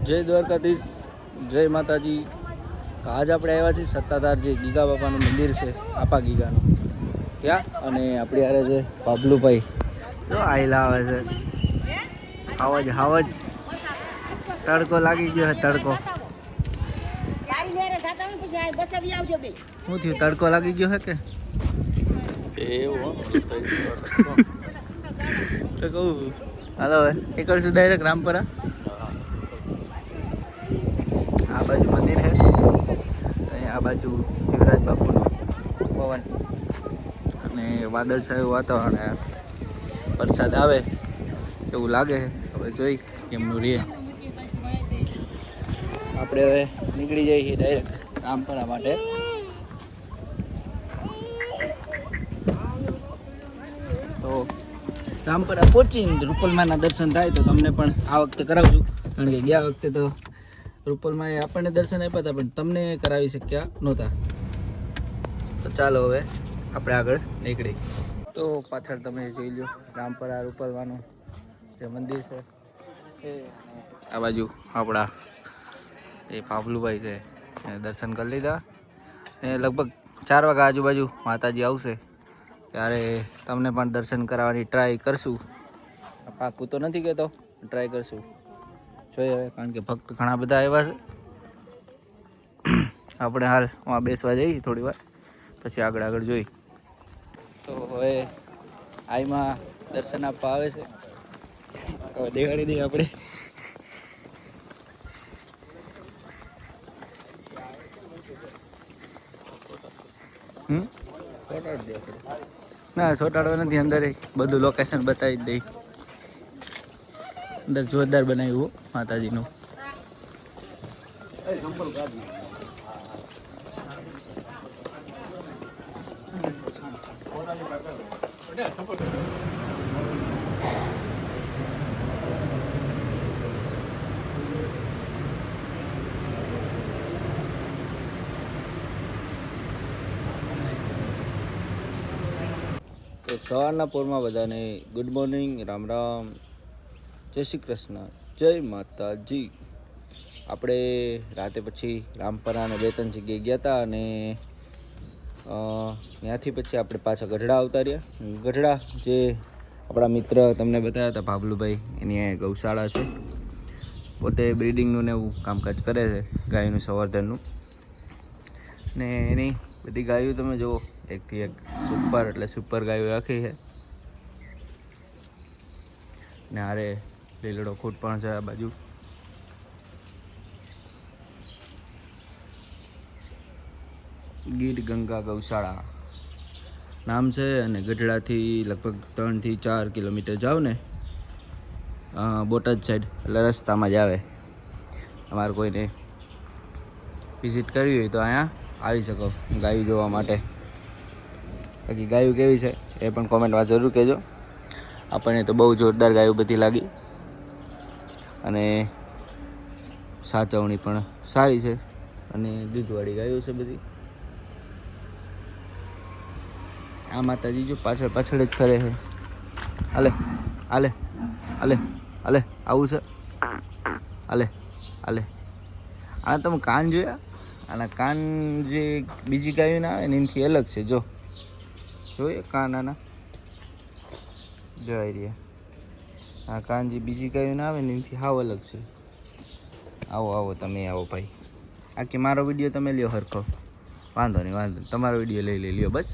જય દ્વારકાધીશ, જય માતાજી. આજ આપણે આવ્યા છીએ સત્તાધાર જે ગીગા બાપાનું મંદિર છે, આપા ગીગાનું ત્યાં. અને આપણે યારે છે બાબલુભાઈ, જો આયલા આવે છે. હાવજ હાવજ તડકો લાગી ગયો છે, તડકો. શું થયું, તડકો લાગી ગયો છે કે તો કહું હાલો હવે નીકળશું ડાયરેક્ટ રામપરા. આ બાજુ મંદિર છે, આ બાજુ શિવરાજ બાપુનો ભવન અને વાદળછાયું વાતાવરણ. વરસાદ આવે એવું લાગે છે, હવે જોઈ કેમનું રહે. આપણે હવે નીકળી જઈએ છીએ ડાયરેક્ટ રામપરા માટે. તો રામપરા પહોંચીને રૂપલમાના દર્શન થાય તો તમને પણ આ વખતે કરાવશું, કારણ કે ગયા વખતે તો રૂપલમાએ આપણને દર્શન આપ્યા હતા પણ તમને કરાવી શક્યા નહોતા. તો ચાલો હવે આપણે આગળ નીકળી. તો પાછળ તમે જોઈ લો રામપરા રૂપલમાનું જે મંદિર છે એ. આ બાજુ આપણા એ પાવલુભાઈ છે, એને દર્શન કરી લીધા. એ લગભગ 4 વાગ્યા આજુબાજુ માતાજી આવશે ત્યારે તમને પણ દર્શન કરાવવાની ટ્રાય કરશું. પાકું તો નથી કહેતો, ટ્રાય કરશું. જોઈએ હવે, કારણ કે ભક્ત ઘણા બધા આવ્યા છે. આપણે હાલ વहाँ બેસવા જઈએ થોડી વાર, પછી આગળ જોઈ. તો હવે આઈમાં દર્શન આપવા આવે છે, હવે દેખાડી દઈએ આપણે. ના ચોટાડવા નથી, અંદર બધું લોકેશન બતાવી જ દઈ. અંદર જોરદાર બનાવ્યું માતાજીનું. તો સવારના પોરમાં બધાને ગુડ મોર્નિંગ, રામ રામ, જય શ્રી કૃષ્ણ, જય માતાજી. આપણે રાતે પછી રામપરા અને 2-3 જગ્યાએ ગયા હતા અને ત્યાંથી પછી આપણે પાછા ગઢડા આવતા રહ્યા. ગઢડા જે આપણા મિત્ર તમને બતાવ્યા હતા ભાભલુભાઈ, એની ગૌશાળા છે. પોતે બ્રીડિંગનું ને એવું કામકાજ કરે છે, ગાયનું સંવર્ધનનું. ને એની બધી ગાયો તમે જુઓ, એકથી એક સુપર, એટલે સુપર ગાયો રાખી છે. ને હારે લીલડો ખૂટ પણ છે આ બાજુ. ગીર ગંગા ગૌશાળા નામ છે. અને ગઢડાથી લગભગ 3 થી 4 કિલોમીટર જાઓ ને બોટાદ સાઈડ, એટલે રસ્તામાં જ આવે. તમારે કોઈને વિઝિટ કરવી હોય તો અહીંયા આવી શકો ગાયું જોવા માટે. બાકી ગાયું કેવી છે એ પણ કોમેન્ટમાં જરૂર કહેજો. આપણને તો બહુ જોરદાર ગાયું બધી લાગી, અને સાચવણી પણ સારી છે, અને દૂધવાળી ગાયો છે બધી. આ માતાજી જો પાછળ જ ફરે છે. હાલે હાલે હાલે હાલે, આવું છે. હાલે હાલે. આ તમે કાન જોયા? આના કાન જે બીજી ગાયો ના આવે ને એનાથી અલગ છે. જો જોઈએ કાન આના જોઈ રહ્યા. આ કાન જે બીજી ગાયો ના આવે ને એનાથી હાવ અલગ છે. આવો તમે આવો ભાઈ. આખી મારો વિડીયો તમે લ્યો હરખો, વાંધો નહીં. તમારો વિડીયો લઈ લ્યો બસ.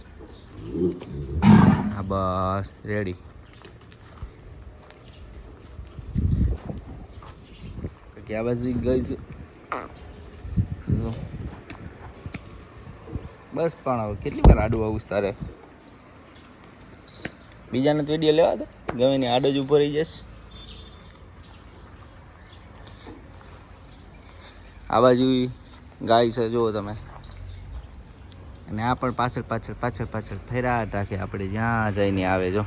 હા બસ રેડી. આ બાજુ ગઈ છે બસ. પણ હવે કેટલી વાર આડું આવું તારે? બીજાને તો વિડીયો લેવા દે, ગમે ને આડો જ ઊભો રહી જશે. આ બાજુ ગાય છે જુઓ તમે, અને આ પણ પાછળ ફેરા રાખે. આપણે જ્યાં જઈને આવે. જો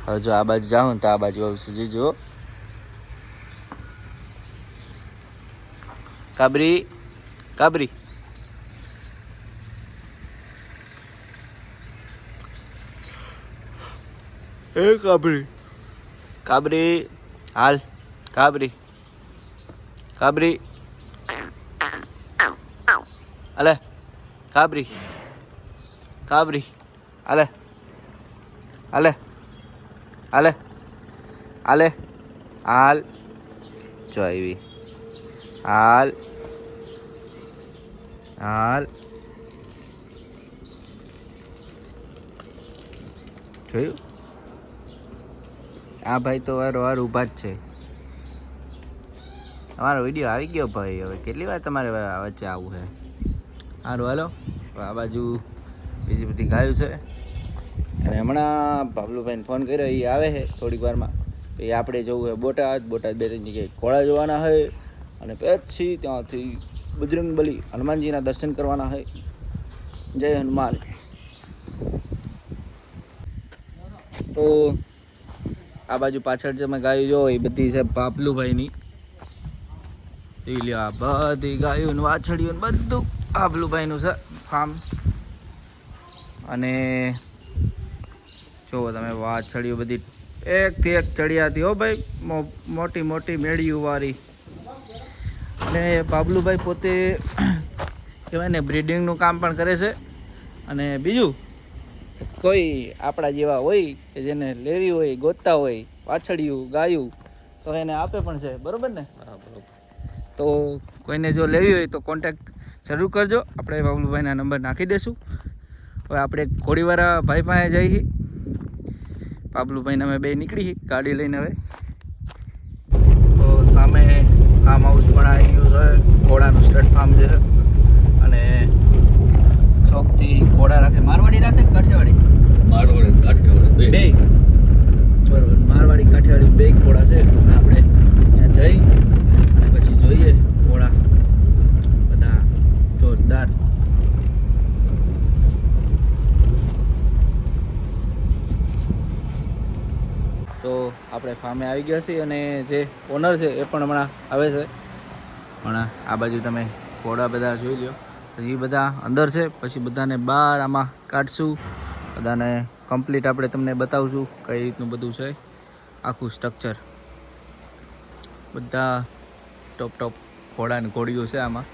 હવે જો આ બાજુ જાઉં ને તો આ બાજુ આવશે. જોજો કાબરી કાબરી. એ કાબરી કાબરી હાલ કાબરી. કાબરી અલે કાબરી કાબરી અલે અલે અલે અલે હાલ જો આવી હાલ હાલ જોયું આ ભાઈ તો વાર ઊભા જ છે. તમારો વિડીયો આવી ગયો ભાઈ. હવે કેટલી વાર તમારે વચ્ચે આવવું છે? સારું હાલો. આ બાજુ બીજી બધી ગાયું છે અને હમણાં ભાવલુભાઈને ફોન કર્યો, એ આવે છે થોડીક વારમાં. એ આપણે જવું છે બોટાદ. બોટાદ 2-3 જગ્યાએ ઘોડા જોવાના હોય અને પછી ત્યાંથી બજરંગબલી હનુમાનજીના દર્શન કરવાના હોય. જય હનુમાન. તો આ બાજુ પાછળ જે મેં ગાયું જો એ બધી છે બાબલુભાઈની. એ લ્યો આ બધી ગાયું વાછડીયું બધું બાબલુભાઈનું છે ફાર્મ. અને જુઓ તમે વાછડીઓ બધી એકથી એક ચડિયાતી હો ભાઈ, મોટી મોટી મેળીયું વાળી. અને બાબલુભાઈ પોતે કહેવાય ને બ્રીડિંગનું કામ પણ કરે છે. અને બીજું કોઈ આપણા જેવા હોય કે જેને લેવી હોય, ગોતતા હોય વાછડિયું ગાયું, તો એને આપે પણ છે. બરાબર ને? હા બરાબર. તો કોઈને જો લેવી હોય તો કોન્ટેક્ટ જરૂર કરજો. આપણે બાબલુભાઈના નંબર નાખી દઈશું. હવે આપણે ઘોડીવાળા ભાઈ પાસે જઈએ. બાબલુભાઈને અમે બે નીકળી ગાડી લઈને. હવે તો સામે ફાર્મ હાઉસ પણ આવી ગયું છે. ઘોડાનું સ્ટડ ફાર્મ છે. અને શોખથી ઘોડા રાખે. મારવાડી રાખે કાઠિયાવાડી? મારવાડી કાઠિયાવાડી બે. બરોબર. મારવાડી કાઠિયાવાડી બે ઘોડા છે. આપણે ત્યાં જઈ અને પછી જોઈએ ઘોડા બધા જોરદાર. તો આપણે ફાર્મે આવી ગયા છીએ અને જે ઓનર છે એ પણ હમણાં આવે છે. પણ આ બાજુ તમે ઘોડા બધા જોઈ લો. હજી બધા અંદર છે, પછી બધાને બહાર આમાં કાઢશું. બધાને કમ્પ્લીટ આપણે તમને બતાવશું કઈ રીતનું બધું છે આખું સ્ટ્રક્ચર. બધા ટોપ ઘોડા ને ઘોડીઓ છે આમાં.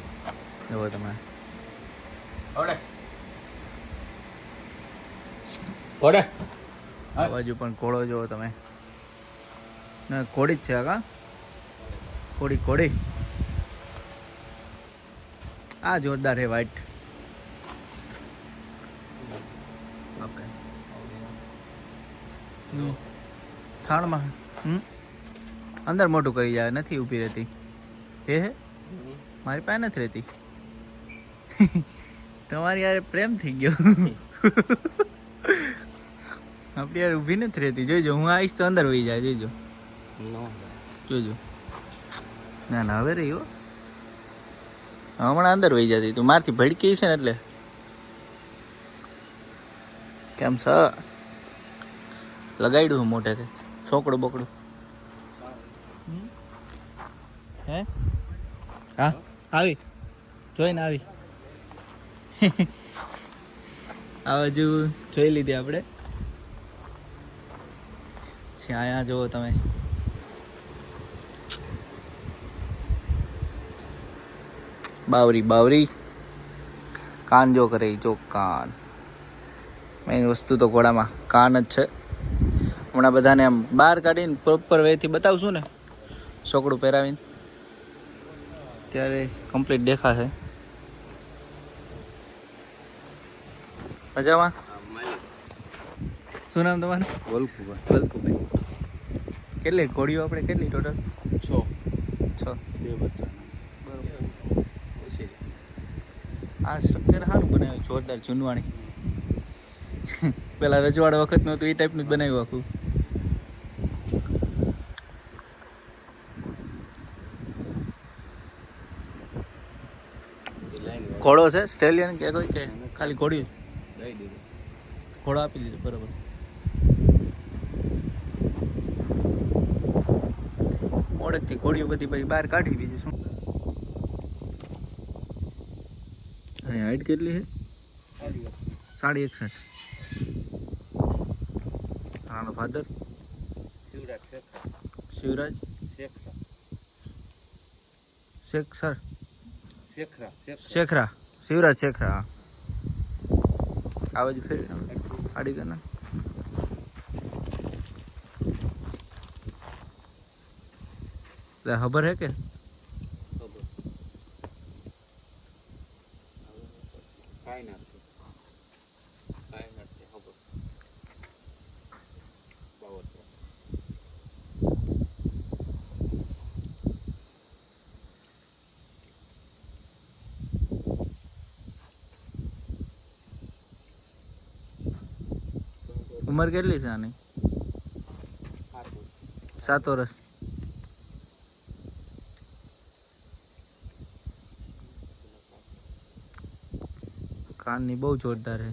જુઓ તમે આ બાજુ પણ ઘોડો જુઓ તમે. ના ઘોડી જ છે આ. ઘોડી આ જોરદાર છે વ્હાઈટ. ઓકે થાળમાં અંદર મોટું કરી જાય, નથી ઊભી રહેતી. એ હે મારી પાસે નથી રહેતી. તમારી યાર પ્રેમ થઈ ગયો. આપણી યાર ઊભી નથી રહેતી. જોઈજો હું આવીશ તો અંદર વહી જાય. જોઈજો જોજો. ના હવે રહી હો. હમણાં અંદર વહી જતી. તું મારથી ભડકી છે ને એટલે. કેમ છે? લગાડ્યું હું મોઢેથી છોકડું બોકડું. હે હા આવી જોઈને આવી. આ બાજુ જોઈ લીધી આપણે. અહીંયા જુઓ તમે. બાવરી કાન જો કરે જો કાન. મેઇન વસ્તુ તો ઘોડામાં કાન જ છે. હમણાં બધાને આમ બહાર કાઢીને પ્રોપર વેથી બતાવશું ને, છોકડું પહેરાવીને, ત્યારે કમ્પ્લીટ દેખાશે. મજામાં? શું નામ તમારું? વલ્કુભાઈ. કેટલી ઘોડીઓ આપણે કેટલી ટોટલ? 6 2 બચ્ચા. બરોબર. આ સ્ટ્રક્ચર સારું બનાવ્યું, જોરદાર જૂનવાણી. પેલા રજવાડા વખત નું હતું એ ટાઈપનું જ બનાવ્યું આખું. ઘોડો છે સ્ટેલિયન કે કોઈ કે ખાલી ઘોડી? ઘોડો આપી દીધો. બરોબર. ઓળખથી ઘોડીઓ બધી પછી બહાર કાઢી દીધી. શું હાઈટ કેટલી છે? 61.5. આનો ફાધર શિવરાજ. સર શેખરા શેખરા શિવરાજ શેખરા હા. આ બાજુ ફેર આડી કર ખબર હે કે કાંઈ નથી ખબર બાવત્ર ઉંમર કેટલી છે આની 7 વર્ષ કાનની બહુ જોરદાર છે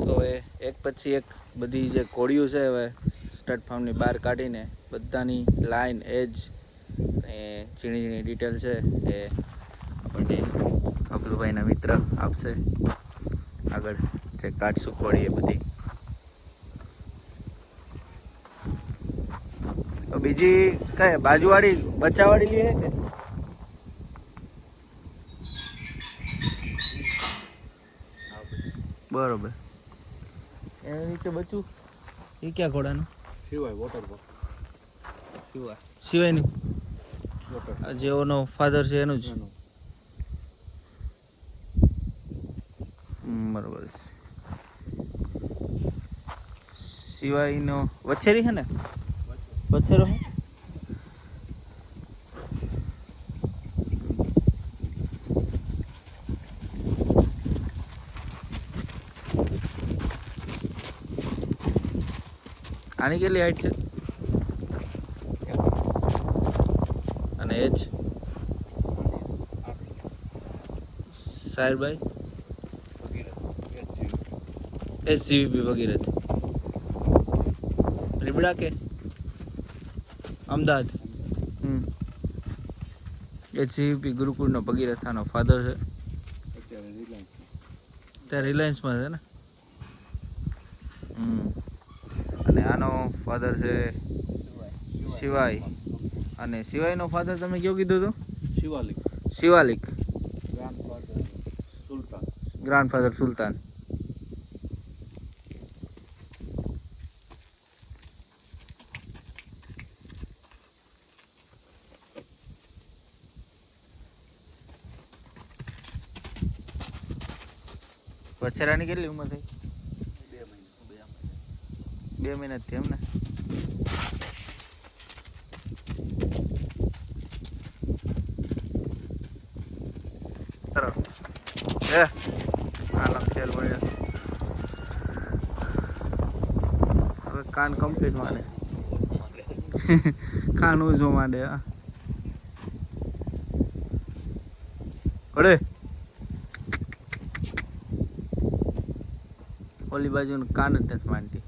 તો એ એક પછી એક બધી જે કોળીઓ છે હવે સ્ટડ ફાર્મની બહાર કાઢીને બધાની લાઈન એજ એ ઝીણી ઝીણી ડિટેલ છે એ આપણને અબ્દુભાઈના મિત્ર આપશે આગળ જે કાઢશું કોળી એ બધી તો બીજી કઈ બાજુવાળી બચ્ચાવાળી લે કે બરોબર એની નીચે બચ્ચું એ ક્યાં ઘોડાનું સિવાય વોટર બોલ સિવાય સિવાયનું વોટર આ જેઓનો ફાધર છે એનું જ બરોબર સિવાયનો વછેરી છે ને વછેરો હે આની કેટલી હાઈટ છે અને એજ સાહેબભાઈ SGVP ભગીરથ રીબડા કે અમદાવાદ SGVP ગુરુકુળનો ભગીરથાનો ફાધર છે ત્યાં રિલાયન્સમાં છે ને અને આનો ફાધર છે શિવાય અને શિવાયનો ફાધર તમે કયો કીધું હતું શિવાલિક શિવાલિક સુલતાન ગ્રાન્ડફાધર સુલતાન વછેરાની કેટલી ઉંમર થઈ 2 મહિના થી એમ ને સરસ હાલો ખેલ મળ્યો હવે કાન કમ્પ્લીટ માંડે કાન ઉજો માંડે હા પડે ઓલી બાજુનું કાન જ નથી માંડતી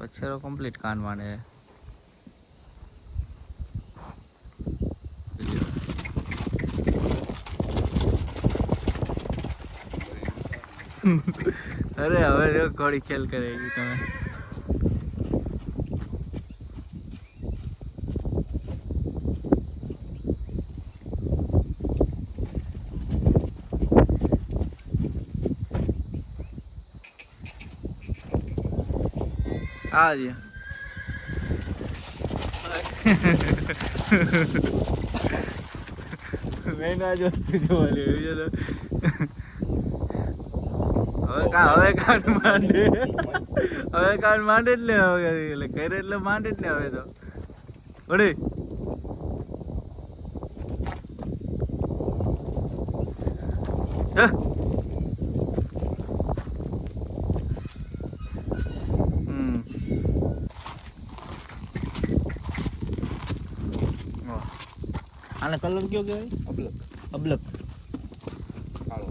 વછેરો કમ્પ્લીટ કાન માંડે અરે હવે જો ઘોડી ખેલ કરેગી તમે आ गया मैंने आज वाली હવે કાન માંડે હવે કાલ માંડે જ ને હવે એટલે ઘરે એટલે માંડે જ ને હવે તો ઓડી આને કલર કયો કહેવાય અબલક અબલક કાળો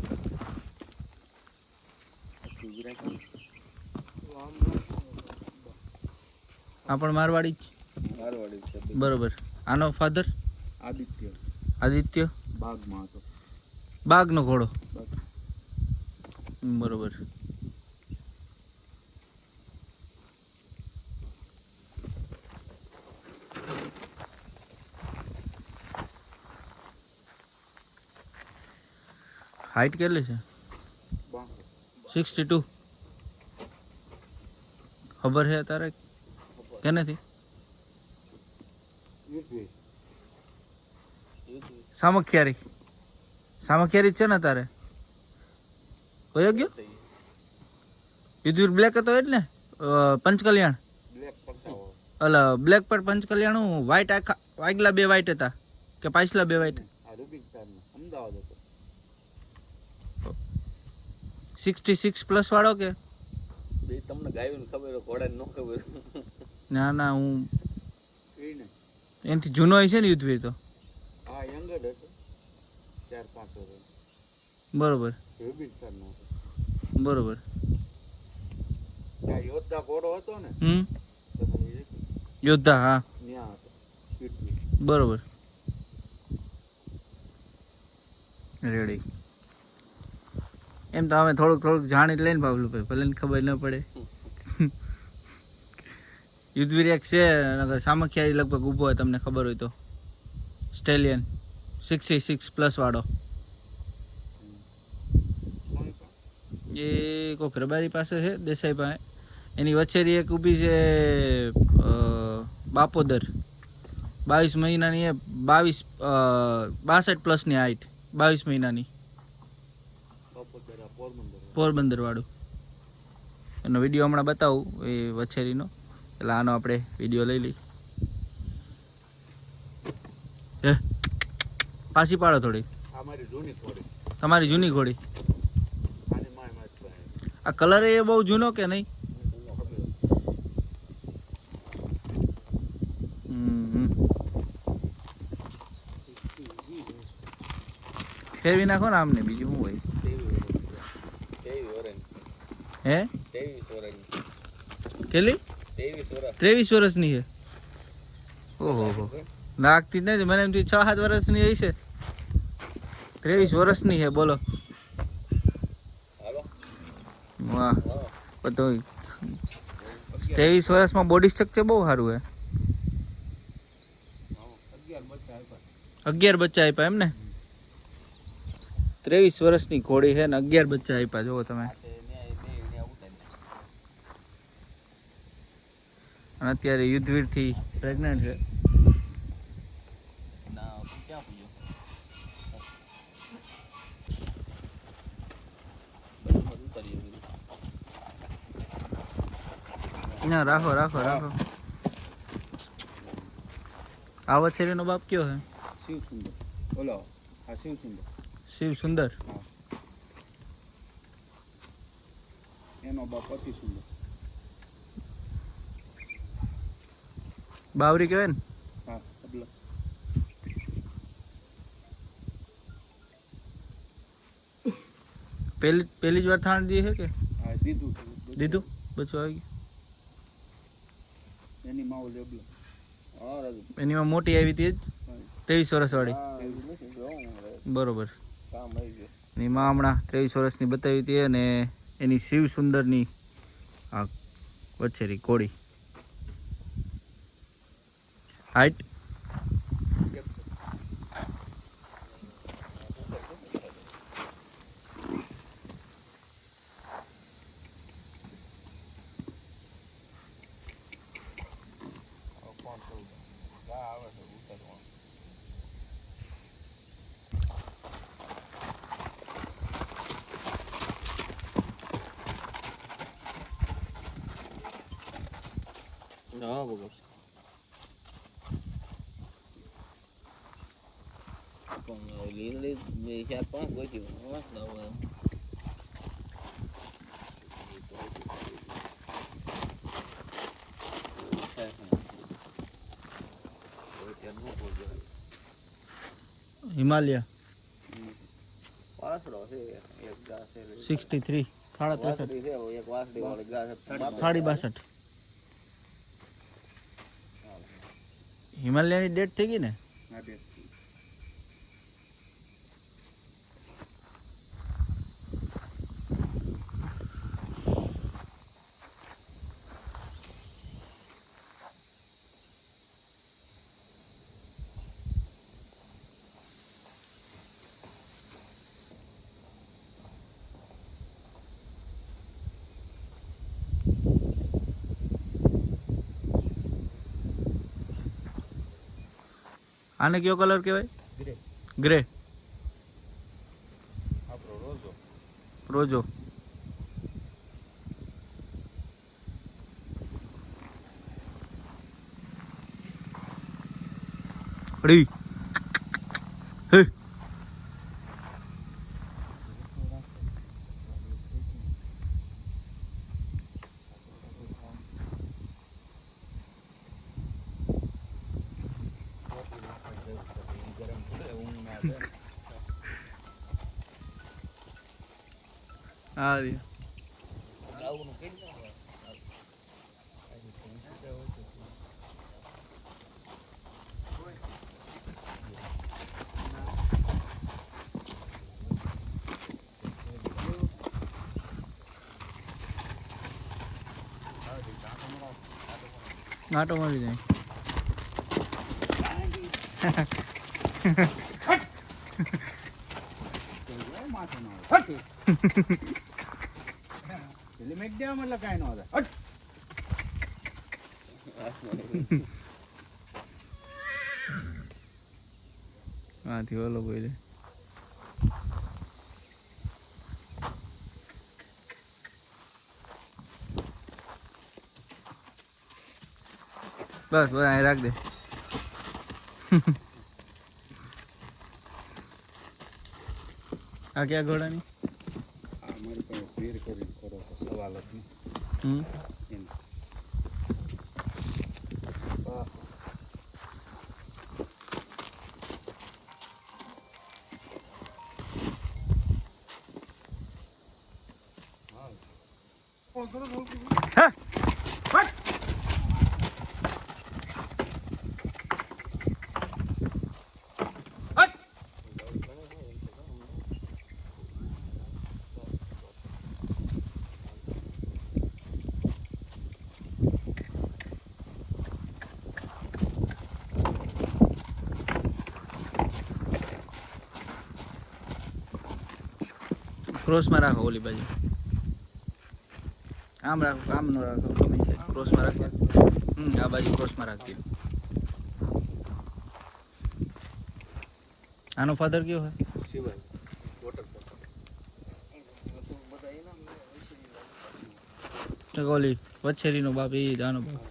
આ પણ મારવાડી જ મારવાડી છે બરોબર આનો ફાધર આદિત્ય આદિત્ય બાગમાં હતો બાગનો ઘોડો બરોબર હાઈટ કેટલી છે 62 ખબર છે તારે કે નથી સામખિયારી સામખિયારી જ છે ને તારે કયો ગયો યુદ્ધવીર બ્લેક હતો એટલે ને પંચકલ્યાણ બ્લેક પટ્ટાઓ અલા બ્લેક પર પંચકલ્યાણ વ્હાઈટ આખા આગલા બે વ્હાઈટ હતા કે પાછલા બે વ્હાઈટ આ રૂબિક સ્ટારનો અમદાવાદ હતો 66 પ્લસ વાળો કે બે તમને ગાયું ખબર ઘોડાને ન ખબર ના ના હું એ ને એનાથી જૂનો હોય છે ને યુદ્ધવીર તો આ યંગ જ હતો 4-5 વર્ષ બરોબર રૂબિક સ્ટારનો હતો બરોબર ત્યાં યોદ્ધા ઘોડો હતો ને યોદ્ધા હા ત્યાં હતો પીઠવી બરોબર રેડી એમ તો અમે થોડુંક જાણી જ લઈને બાબલુભાઈ ભલે ને ખબર ન પડે યુદ્ધવીર એક છે સામખિયારી લગભગ ઊભો હોય તમને ખબર હોય તો સ્ટેલિયન 66 પ્લસ વાળો એ કોક રબારી પાસે છે દેસાઈ પાસે એની વચ્ચેની એક ઊભી છે બાપોદર 22 મહિનાની એ 62 પ્લસની હાઈટ 22 મહિનાની પોરબંદર વાળું એનો વિડીયો હમણાં બતાવું એ વછેરીનો એટલે આનો આપણે વિડીયો લઈ લઈ પાછી પાડો થોડી તમારી જૂની ઘોડી આ કલર એ બહુ જૂનો કે નહીં ફેરવી નાખો ને આમને બીજું શું હોય હે કેટલી 23 વર્ષની છે ઓહો લાગતી જ નથી મને એમ 6-7 વર્ષની હશે 23 વર્ષની છે બોલો વાહ તો 23 વર્ષમાં બોડી સ્ટ્રક્ચર બહુ સારું હે 11 બચ્ચા આપ્યા એમ ને 23 વર્ષની ઘોડી છે ને 11 બચ્ચા આપ્યા જોવો તમે અને અત્યારે યુદ્ધવીર થી પ્રેગ્નન્ટ છે ના રાખો રાખો રાખો આ વછેરીનો બાપ કયો હે શિવ સુંદર બોલો આ શિવ સુંદર શિવ સુંદર એનો બાપ અતિ સુંદર બાવરી કહેવાય ને હા અબલા પહેલી જ વાર થાણ દી છે કે હા દીધું દીધું બચ્ચું આવી ગયું એની માવો લેબલો હા રાજુ એનીમાં મોટી આવી હતી જ 23 વર્ષ વાળી બરોબર કામ આવી ગયું એની માં હમણાં 23 વર્ષની બતાવી હતી અને એની શિવ સુંદરની આ વછેરી કોડી હાઈટ હિમાલય વાસડો છે એક ઘાસ છે 63 63 વાસળી છે એક વાસળી વાળી ઘાસ સાડી 62 હિમાલયની ડેટ થઈ ગઈ ને આને કયો કલર કહેવાય ગ્રે ગ્રે આપણો રોજો રોજો અડી હે ગરમ પડે ઊંઘ ના આવે આ રે આવું કઈ ના હોય નાટો મળી જાય લિમિટ દેવા મતલબ કાંઈ ન હોતા આથી ઓલો બોલે બસ બસ અહીં રાખ દે આ ક્યાં ઘોડાની મારી પાસે ફેર કરીને કરો તો સવાલ જ નહીં હમ ક્રોસમાં રાખો ઓલી બાજુ આમ રાખો આમ નો રાખો ગમે છે ક્રોસમાં રાખો આ બાજુ ક્રોસમાં રાખજો આનો ફાધર કયો હોય સિવાય વોટર તો ઓલી વછેરીનો બાપ એ જ આનો બાપ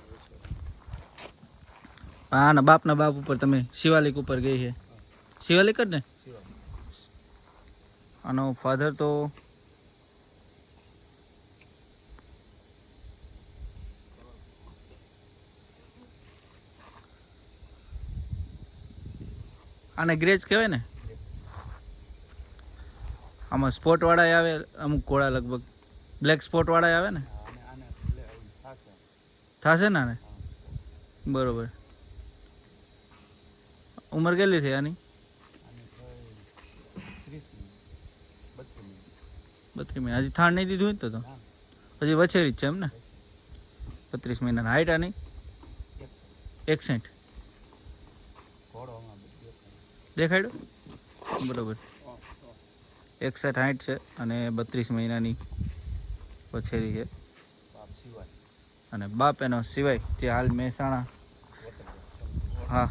આના બાપના બાપ ઉપર તમે શિવાલિક ઉપર ગઈ છે શિવાલિક જ ને આનો ફાધર તો આને ગ્રેજ કહેવાય ને આમાં સ્પોટ વાળા આવે અમુક ઘોડા લગભગ બ્લેક સ્પોટ વાળા આવે ને થશે ને આને બરોબર ઉંમર કેટલી થઈ આની 32 મહિના હજી થાણ નહીં દીધું હોય ને તો પછી વછેરી જ છે એમ ને 32 મહિનાના હાઈટ આની 61 દેખાડ્યું બરોબર 61 હાઈટ છે અને 32 મહિનાની વછેરી છે અને બાપ એનો સિવાય જે હાલ મહેસાણા હા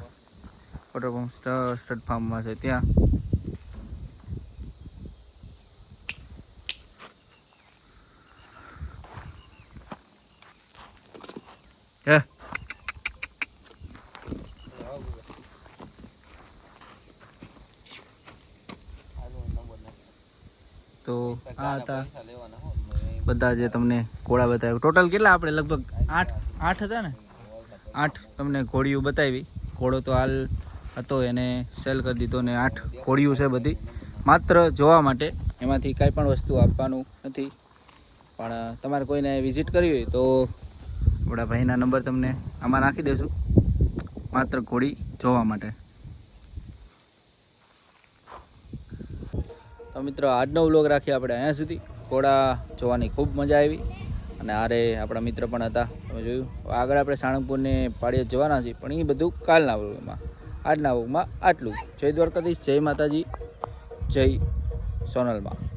વોટર પંપ સ્ટડ ફાર્મમાં છે ત્યાં હે તો આ હતા બધા જે તમને ઘોડા બતાવ્યું. ટોટલ કેટલા આપણે લગભગ 8 હતા ને, 8 તમને ઘોડીઓ બતાવી. ઘોડો તો હાલ હતો એને સેલ કરી દીધો ને 8 ઘોડીઓ છે બધી માત્ર જોવા માટે. એમાંથી કાંઈ પણ વસ્તુ આપવાનું નથી, પણ તમારે કોઈને વિઝિટ કરવી હોય તો આપણા ભાઈના નંબર તમને આમાં નાખી દઈશું, માત્ર ઘોડી જોવા માટે. તો મિત્રો આજનો વ્લોગ રાખીએ આપણે અહીંયા સુધી. ઘોડા જોવાની ખૂબ મજા આવી અને આરે આપણા મિત્ર પણ હતા, તમે જોયું. આગળ આપણે સાળંગપુરને પાળિયાદ જવાના છીએ, પણ એ બધું કાલના વ્લોગમાં. આજના વ્લોગમાં આટલું. જય દ્વારકાધીશ, જય માતાજી, જય સોનલમાં.